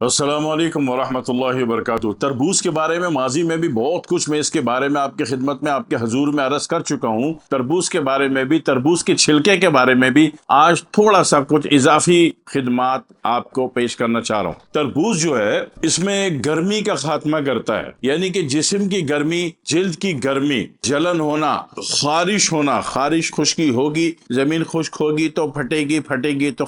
अस्सलाम वालेकुम वरहमतुल्लाहि वबरकातुहू। तरबूज के बारे में माजी में भी बहुत कुछ मैं इसके बारे में आपके खिदमत में आपके हजूर में अर्ज कर चुका हूँ। तरबूज के बारे में भी, तरबूज के छिलके के बारे में भी आज थोड़ा सा कुछ इजाफी खिदमात आपको पेश करना चाह रहा हूँ। तरबूज जो है इसमें गर्मी का खात्मा करता है, यानी कि जिस्म की गर्मी, जिल्द की गर्मी, जलन होना, खारिश होना, खारिश खुश्की होगी, जमीन खुश्क होगी तो फटेगी, फटेगी तो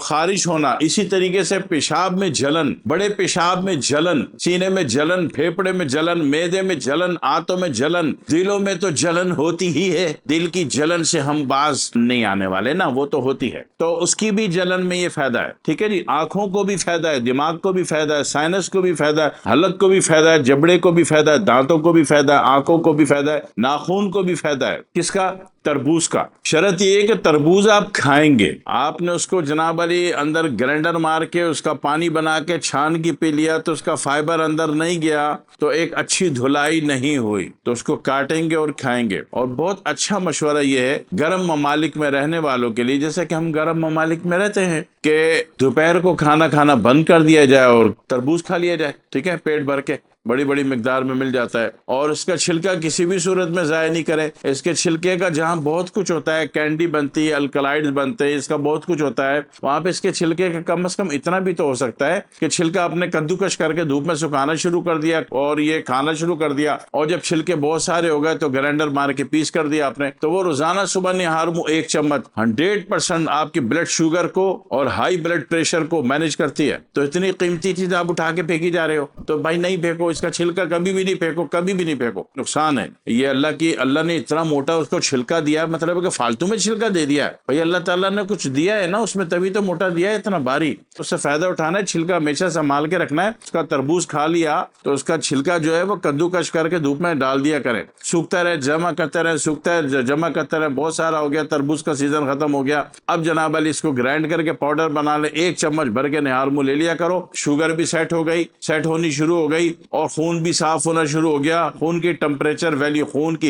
खारिश होना। इसी तरीके से पेशाब में जलन, बड़े पेशाब में जलन, सीने में जलन, फेफड़े में जलन, मैदे में जलन, आंतों में जलन, दिलों में तो जलन होती ही है। दिल की जलन से हम बाज नहीं आने वाले ना, वो तो होती है, तो उसकी भी जलन में ये फायदा है। ठीक है जी। आंखों को भी फायदा है, दिमाग को भी फायदा है, साइनस को भी फायदा है, हलक को भी फायदा है, जबड़े को भी फायदा है, दांतों को भी फायदा है, आंखों को भी फायदा है, नाखून को भी फायदा है। किसका? तरबूज का। शर्त ये है कि तरबूज आप खाएंगे, आपने उसको जनाब अली अंदर ग्राइंडर मार के उसका पानी बना के छान के पी लिया तो उसका फाइबर अंदर नहीं गया, तो एक अच्छी धुलाई नहीं हुई, तो उसको काटेंगे और खाएंगे। और बहुत अच्छा मशवरा ये है गर्म ममालिक में रहने वालों के लिए, जैसे कि हम गर्म ममालिक में रहते हैं, कि दोपहर को खाना खाना बंद कर दिया जाए और तरबूज खा लिया जाए। ठीक है, पेट भर के, बड़ी बड़ी मिकदार में मिल जाता है। और इसका छिलका किसी भी सूरत में ज़ाया नहीं करे। इसके छिलके का जहाँ बहुत कुछ होता है, कैंडी बनती है, अल्कलाइड्स बनते हैं, इसका बहुत कुछ होता है, वहाँ पे इसके छिलके का कम से कम इतना भी तो हो सकता है कि छिलका आपने कद्दूकश करके धूप में सुखाना शुरू कर दिया और ये खाना शुरू कर दिया, और जब छिलके बहुत सारे हो गए तो ग्राइंडर मार के पीस कर दिया आपने, तो वो रोजाना सुबह निहार मुँह 1 चम्मच 100% आपकी ब्लड शुगर को और हाई ब्लड प्रेशर को मैनेज करती है। तो इतनी कीमती चीज आप उठा के फेंकी जा रहे हो, तो भाई नहीं फेंको, इसका छिलका कभी भी नहीं फेंको, कभी भी नहीं फेंको, नुकसान है। ये अल्लाह ने इतना मोटा उसको छिलका दिया, मतलब है कि फालतू में छिलका दे दिया है भाई। अल्लाह ताला ने कुछ दिया है ना उसमें, तभी तो मोटा दिया है इतना भारी, तो उससे फायदा उठाना है। छिलका हमेशा संभाल के रखना है। उसका तरबूज खा लिया तो उसका छिलका जो है वो कद्दूकश करके धूप में डाल दिया करें, सूखता रहे, जमा करते रहे, सूखता है, जमा करते रहे। बहुत सारा हो गया, तरबूज का सीजन खत्म हो गया, अब जनाब अली इसको ग्राइंड करके पाउडर बना ले, 1 चम्मच भर के निहार मुँह ले लिया करो। शुगर भी सेट हो गई, सेट होनी शुरू हो गई, और खून भी साफ होना शुरू हो गया। खून की टेम्परेचर वैल्यू, खून की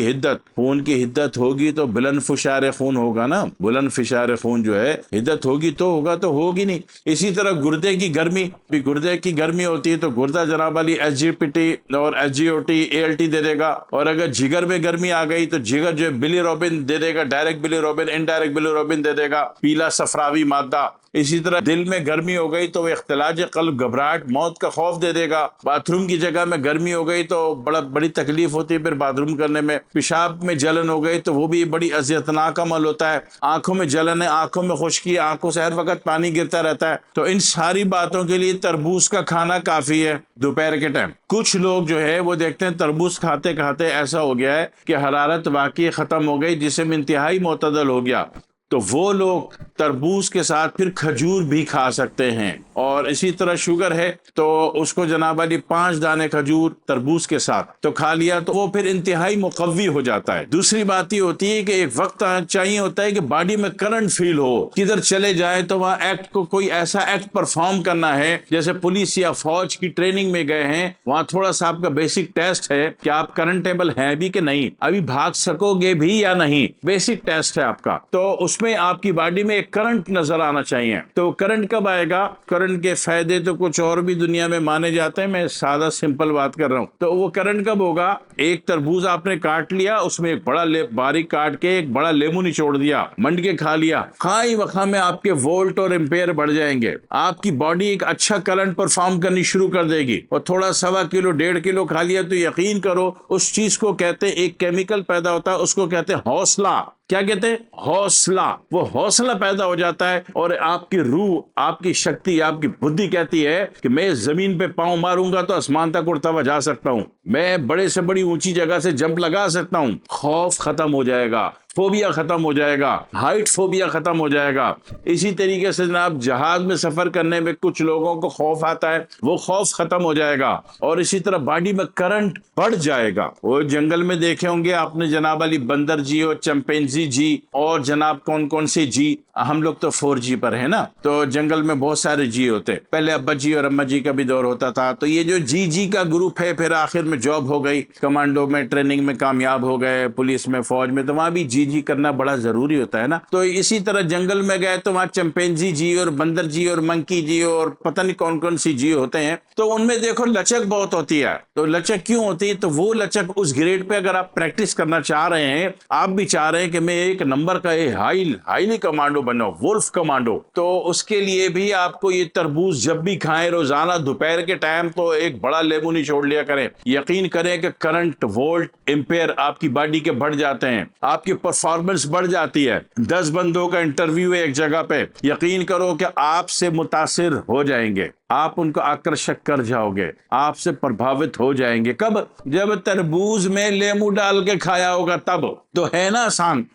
हिद्दत होगी तो बुलंद फिशार खून होगा ना। बुलंद फिशार खून जो है, हिद्दत होगी तो होगा, तो होगी नहीं। इसी तरह गुर्दे की गर्मी भी, गुर्दे की गर्मी होती है तो गुर्दा जनाब अली SGPT और SGOT ALT दे देगा। और अगर जिगर में गर्मी आ गई तो जिगर जो है बिलीरोबिन दे देगा, डायरेक्ट बिलीरोबिन, इनडायरेक्ट बिलीरोबिन दे देगा, पीला सफरावी मादा। इसी तरह दिल में गर्मी हो गई तो वो इख्तिलाज क़ल्ब, घबराहट, मौत का खौफ दे देगा। बाथरूम की जगह में गर्मी हो गई तो बड़ी तकलीफ होती है फिर बाथरूम करने में। पेशाब में जलन हो गई तो वो भी बड़ी अजियतनाक अमल होता है। आंखों में जलन है, आंखों में खुश्की, आंखों से हर वक्त पानी गिरता रहता है। तो इन सारी बातों के लिए तरबूज का खाना काफी है दोपहर के टाइम। कुछ लोग जो है वो देखते हैं तरबूज खाते खाते ऐसा हो गया है कि हरारत वाकई खत्म हो गई, जिसम इंतहाई मोतदल हो गया, तो वो लोग तरबूज के साथ फिर खजूर भी खा सकते हैं। और इसी तरह शुगर है तो उसको जनाब अली 5 दाने खजूर तरबूज के साथ तो खा लिया, तो वो फिर इंतहाई मुकव्वी हो जाता है। दूसरी बात ये होती है कि एक वक्त चाहिए होता है कि बॉडी में करंट फील हो, किधर चले जाए तो वहाँ एक्ट को, कोई ऐसा एक्ट परफॉर्म करना है, जैसे पुलिस या फौज की ट्रेनिंग में गए हैं, वहाँ थोड़ा सा आपका बेसिक टेस्ट है कि आप करंटेबल हैं भी कि नहीं, अभी भाग सकोगे भी या नहीं, बेसिक टेस्ट है आपका। तो उसमें आपकी बॉडी में एक करंट नजर आना चाहिए। तो करंट कब आएगा? करंट के फायदे तो कुछ और भी दुनिया में माने जाते हैं, मैं सादा सिंपल बात कर रहा हूँ। तो वो करंट कब होगा? एक तरबूज आपने काट लिया, उसमें एक बड़ा बारीक काट के एक बड़ा लेमू निचोड़ दिया, मंड के खा लिया, खाई वखा में आपके वोल्ट और एम्पेयर बढ़ जाएंगे, आपकी बॉडी एक अच्छा करंट परफॉर्म करनी शुरू कर देगी। और थोड़ा 1.25 किलो 1.5 किलो खा लिया तो यकीन करो उस चीज को कहते हैं, एक केमिकल पैदा होता है, उसको कहते हैं हौसला। क्या कहते हैं? हौसला। वो हौसला पैदा हो जाता है और आपकी रूह, आपकी शक्ति, आपकी बुद्धि कहती है कि मैं जमीन पे पांव मारूंगा तो आसमान तक उड़ता हुआ जा सकता हूं, मैं बड़े से बड़ी ऊंची जगह से जंप लगा सकता हूं। खौफ खत्म हो जाएगा, फोबिया खत्म हो जाएगा, हाइट फोबिया खत्म हो जाएगा। इसी तरीके से जनाब जहाज में सफर करने में कुछ लोगों को खौफ आता है, वो खौफ खत्म हो जाएगा। और इसी तरह बॉडी में करंट बढ़ जाएगा। वो जंगल में देखे होंगे आपने जनाब अली, बंदर जी और चंपेंजी जी और जनाब कौन कौन से जी, हम लोग तो 4G पर है ना, तो जंगल में बहुत सारे जी होते। पहले अब्बा जी और अम्मा जी का भी दौर होता था, तो ये जो जी का ग्रुप है फिर आखिर میں جاب ہو گئی، کمانڈو میں ٹریننگ میں کامیاب ہو گئے، پولیس میں، فوج میں، تو وہاں بھی جی کرنا بڑا ضروری ہوتا ہے نا۔ تو اسی طرح جنگل میں گئے تو وہاں چمپینزی جی اور بندر جی اور منکی جی اور پتہ نہیں کون کون سی جی ہوتے ہیں، تو ان میں دیکھو لچک بہت ہوتی ہے۔ تو لچک کیوں ہوتی ہے؟ تو وہ لچک اس گریڈ پہ اگر آپ پریکٹس کرنا چاہ رہے ہیں، آپ بھی چاہ رہے ہیں کہ میں ایک نمبر کا ہائیلی کمانڈو بنو، وولف کمانڈو، تو اس کے لیے بھی آپ کو یہ تربوز جب بھی کھائیں روزانہ دوپہر کے ٹائم تو ایک بڑا لیمو نچوڑ لیا کریں۔ یقین کریں کہ کرنٹ وولٹ امپیئر آپ کی باڈی کے بڑھ جاتے ہیں، آپ کی پرفارمنس بڑھ جاتی ہے۔ 10 بندوں کا انٹرویو ہے ایک جگہ پہ، یقین کرو کہ آپ سے متاثر ہو جائیں گے، آپ ان کو آکرشک کر جاؤ گے، آپ سے پربھاوت ہو جائیں گے۔ کب؟ جب تربوز میں لیمو ڈال کے کھایا ہوگا تب۔ تو ہے نا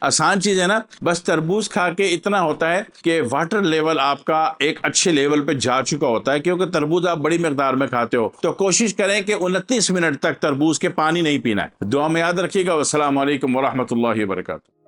آسان چیز ہے نا۔ بس تربوز کھا کے اتنا ہوتا ہے کہ واٹر لیول آپ کا ایک اچھے لیول پہ جا چکا ہوتا ہے، کیونکہ تربوز آپ بڑی مقدار میں کھاتے ہو۔ تو کوشش کریں کہ 29 منٹ تک تربوز کے پانی نہیں پینا ہے۔ دعا میں یاد رکھیے گا۔ والسلام علیکم ورحمۃ اللہ وبرکاتہ۔